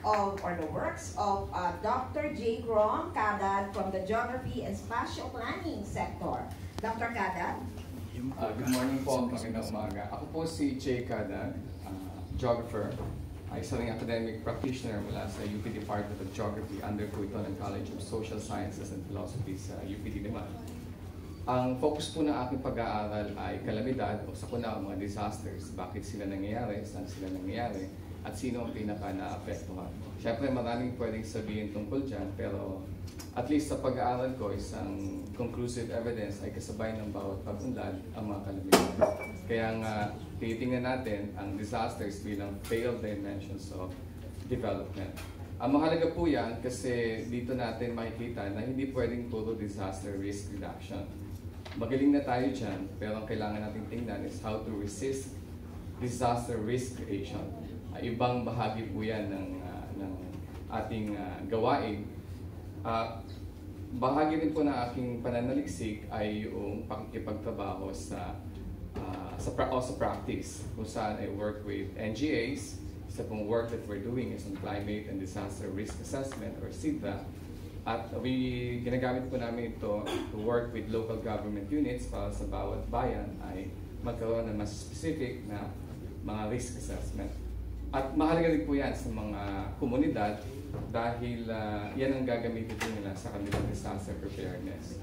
of, or the works of Dr. J. Grom Cadad from the Geography and Spatial Planning sector. Dr. Cadad? Good morning po, magandang umaga. Ako po si J. Cadad, geographer. Isa ring academic practitioner mula sa UP Department of Geography under Coitonon College of Social Sciences and Philosophy sa UP Diliman. Ang focus po ng aking pag-aaral ay kalamidad o sakuna o mga disasters. Bakit sila nangyayari, saan sila nangyayari, at sino ang pinaka-naapektuhan. Siyempre maraming pwedeng sabihin tungkol dyan, pero at least sa pag-aaral ko, isang conclusive evidence ay kasabay ng bawat pag-unlad ang mga kalamidad. Kaya nga, titingnan natin ang disasters bilang failed dimensions of development. Ang mahalaga po yan kasi dito natin makikita na hindi pwedeng puro disaster risk reduction. Magaling na tayo dyan, pero ang kailangan natin tingnan is how to resist disaster risk creation. Ibang bahagi po yan ng ating gawain. Bahagi din po ng aking pananaliksik ay yung pakikipagtrabaho sa practice, kung saan I work with NGAs. Isa pong work that we're doing is on Climate and Disaster Risk Assessment or CIDRA. At ginagamit po namin ito to work with local government units para sa bawat bayan ay magkaroon ng mas specific na mga risk assessment. At mahalaga din po yan sa mga komunidad dahil yan ang gagamitin po nila sa kanilang disaster preparedness.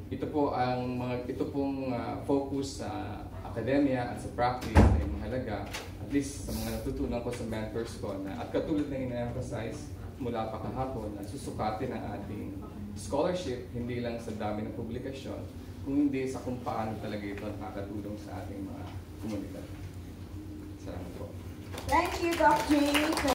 Ito pong focus sa academia at sa practice ay mahalaga, at least sa mga natutunan ko sa mentors ko na, at katulad na ina-emphasize mula pa kahapon, na susukatin ang ating scholarship hindi lang sa dami ng publikasyon, kung hindi sa kung paano talaga ito nakakatulong sa ating mga komunidad. Salamat po. Thank you, Dr. J.